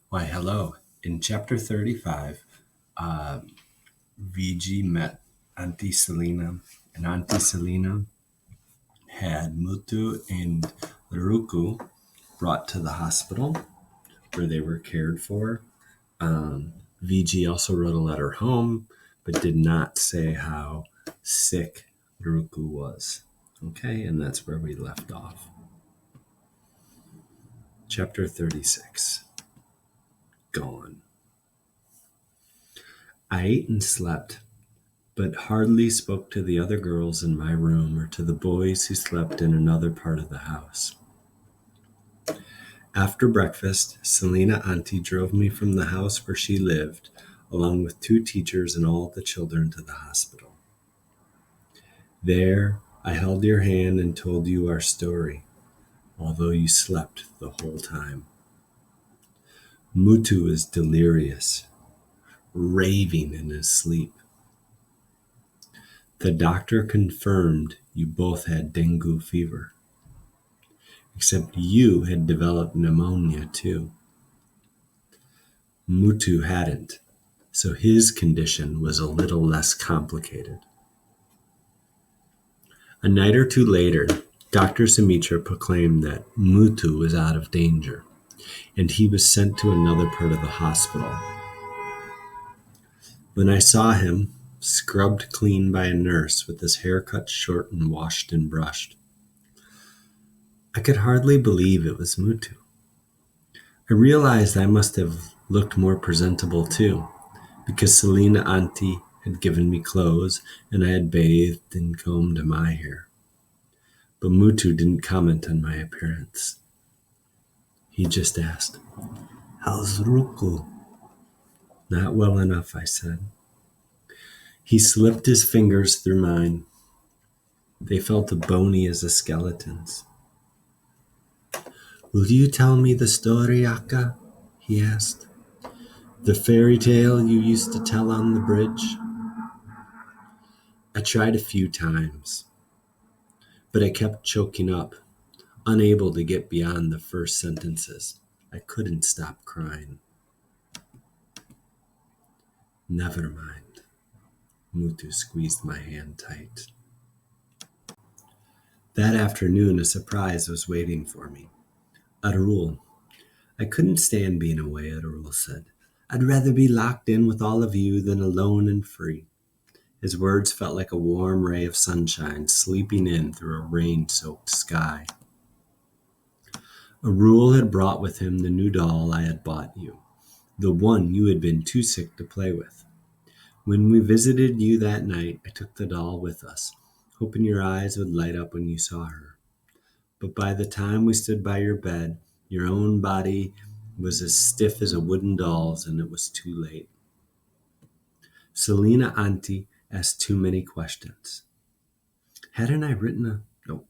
Why, hello. In chapter 35, Vigi met Auntie Selena, and Auntie Selena had Mutu and Ruku brought to the hospital where they were cared for. Vigi also wrote a letter home, but did not say how sick Ruku was. Okay, and that's where we left off. Chapter 36. Gone. I ate and slept, but hardly spoke to the other girls in my room or to the boys who slept in another part of the house. After breakfast, Selena Auntie drove me from the house where she lived, along with 2 teachers and all the children, to the hospital. There, I held your hand and told you our story, although you slept the whole time. Mutu is delirious, raving in his sleep. The doctor confirmed you both had dengue fever, except you had developed pneumonia too. Mutu hadn't, so his condition was a little less complicated. A night or 2 later, Dr. Sumitra proclaimed that Mutu was out of danger, and he was sent to another part of the hospital. When I saw him, scrubbed clean by a nurse with his hair cut short and washed and brushed, I could hardly believe it was Mutu. I realized I must have looked more presentable too, because Selena Auntie had given me clothes and I had bathed and combed my hair. But Mutu didn't comment on my appearance. He just asked, "How's Ruku?" "Not well enough," I said. He slipped his fingers through mine. They felt bony as a skeleton's. "Will you tell me the story, Akka?" he asked. "The fairy tale you used to tell on the bridge?" I tried a few times, but I kept choking up, unable to get beyond the first sentences. I couldn't stop crying. "Never mind." Mutu squeezed my hand tight. That afternoon, a surprise was waiting for me. Arul. "I couldn't stand being away," Arul said. "I'd rather be locked in with all of you than alone and free." His words felt like a warm ray of sunshine sleeping in through a rain-soaked sky. Arul had brought with him the new doll I had bought you, the one you had been too sick to play with. When we visited you that night, I took the doll with us, hoping your eyes would light up when you saw her. But by the time we stood by your bed, your own body was as stiff as a wooden doll's, and it was too late. Selena Auntie asked too many questions. Hadn't I written a... No.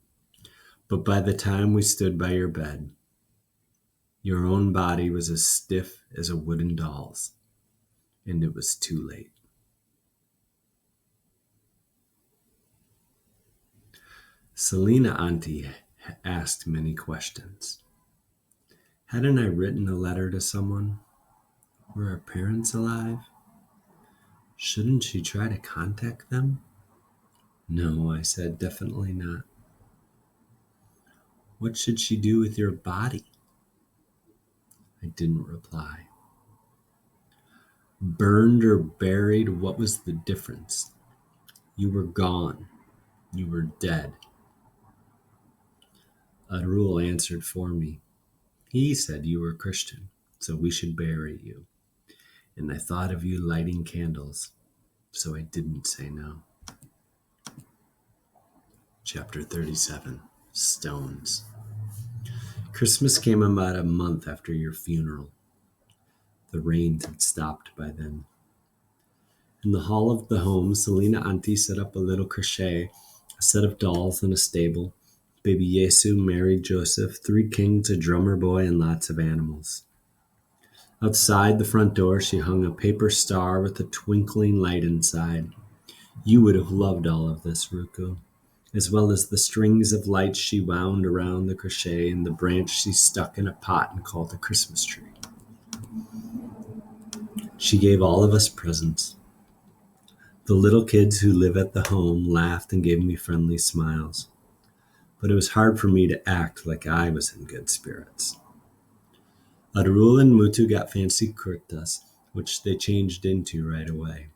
But by the time we stood by your bed, your own body was as stiff as a wooden doll's, and it was too late. Selena Auntie asked many questions. Hadn't I written a letter to someone? Were our parents alive? Shouldn't she try to contact them? No, I said, definitely not. What should she do with your body? I didn't reply. Burned or buried, what was the difference? You were gone. You were dead. Arul answered for me. He said you were Christian, so we should bury you. And I thought of you lighting candles, so I didn't say no. Chapter 37, Stones. Christmas came about a month after your funeral. The rains had stopped by then. In the hall of the home, Selena Auntie set up a little crochet, a set of dolls, and a stable. Baby Yesu, Mary, Joseph, 3 kings, a drummer boy, and lots of animals. Outside the front door, she hung a paper star with a twinkling light inside. You would have loved all of this, Ruku, as well as the strings of lights she wound around the crochet and the branch she stuck in a pot and called a Christmas tree. She gave all of us presents. The little kids who live at the home laughed and gave me friendly smiles, but it was hard for me to act like I was in good spirits. Arul and Mutu got fancy kurtas, which they changed into right away.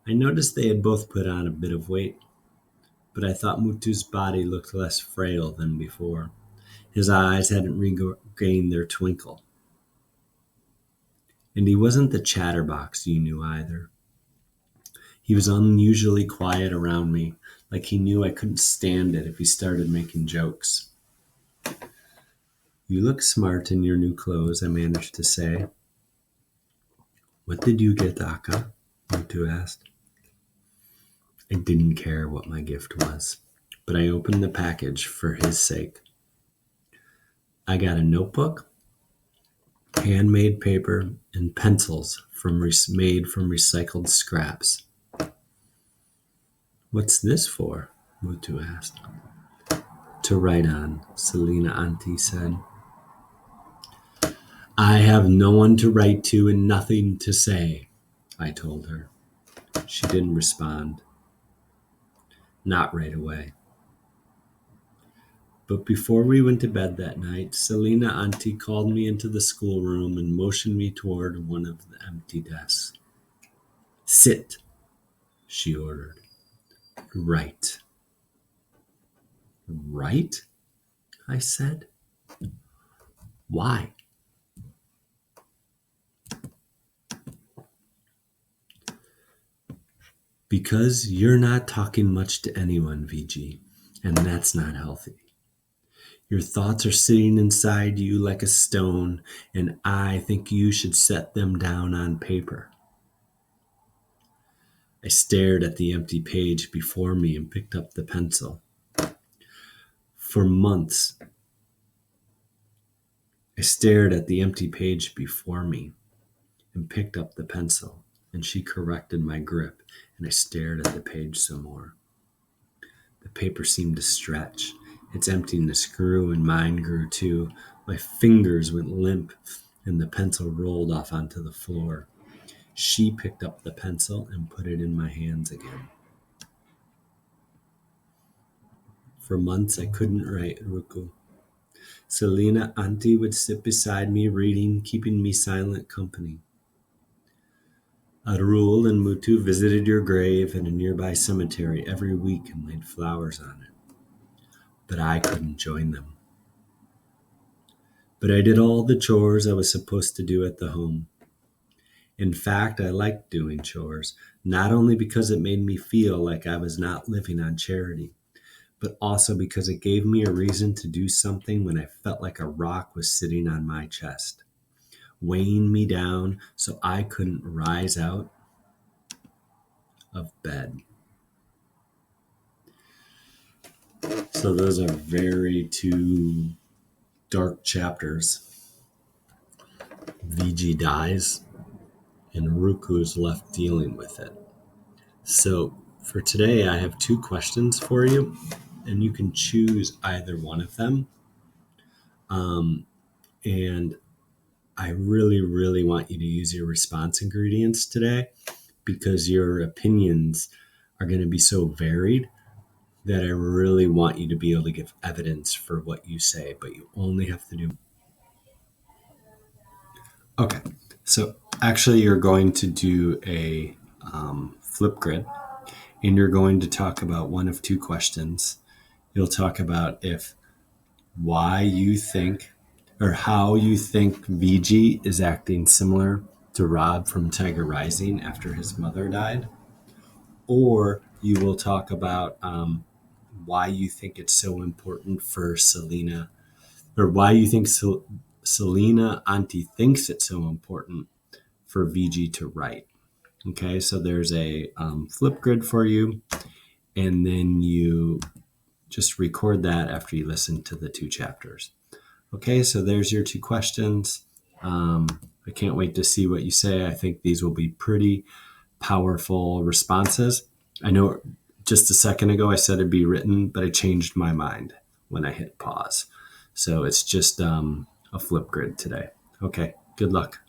I noticed they had both put on a bit of weight, but I thought Mutu's body looked less frail than before. His eyes hadn't regained their twinkle. And he wasn't the chatterbox you knew either. He was unusually quiet around me, like he knew I couldn't stand it if he started making jokes. You look smart in your new clothes, I managed to say. What did you get, Akka? Mutu asked. I didn't care what my gift was, but I opened the package for his sake. I got a notebook, handmade paper, and pencils made from recycled scraps. What's this for? Mutu asked. To write on, Selina Auntie said. I have no one to write to and nothing to say, I told her. She didn't respond. Not right away. But before we went to bed that night, Selina Auntie called me into the schoolroom and motioned me toward one of the empty desks. Sit, she ordered. Write. Write? I said. Why? Because you're not talking much to anyone, VG, and that's not healthy. Your thoughts are sitting inside you like a stone, and I think you should set them down on paper. I stared at the empty page before me and picked up the pencil. For months, I stared at the empty page before me and picked up the pencil, and she corrected my grip, and I stared at the page some more. The paper seemed to stretch. Its emptiness grew, and mine grew too. My fingers went limp, and the pencil rolled off onto the floor. She picked up the pencil and put it in my hands again. For months, I couldn't write Ruku. Selina Auntie would sit beside me reading, keeping me silent company. Arul and Mutu visited your grave in a nearby cemetery every week and laid flowers on it. But I couldn't join them. But I did all the chores I was supposed to do at the home. In fact, I liked doing chores, not only because it made me feel like I was not living on charity, but also because it gave me a reason to do something when I felt like a rock was sitting on my chest, weighing me down so I couldn't rise out of bed. So those are very two dark chapters. VG dies, and Ruku is left dealing with it. So for today, I have two questions for you, and you can choose either one of them. And I really, really want you to use your response ingredients today because your opinions are going to be so varied that I really want you to be able to give evidence for what you say, but you only have to do. Okay, so actually you're going to do a Flipgrid, and you're going to talk about one of two questions. You'll talk about why you think or how you think VG is acting similar to Rob from Tiger Rising after his mother died, or you will talk about why you think it's so important for Selina, or why you think Selina Auntie thinks it's so important for VG to write. Okay, so there's a Flipgrid for you, and then you just record that after you listen to the two chapters. Okay, so there's your two questions. I can't wait to see what you say. I think these will be pretty powerful responses. I know just a second ago I said it'd be written, but I changed my mind when I hit pause. So it's just a Flipgrid today. Okay, good luck.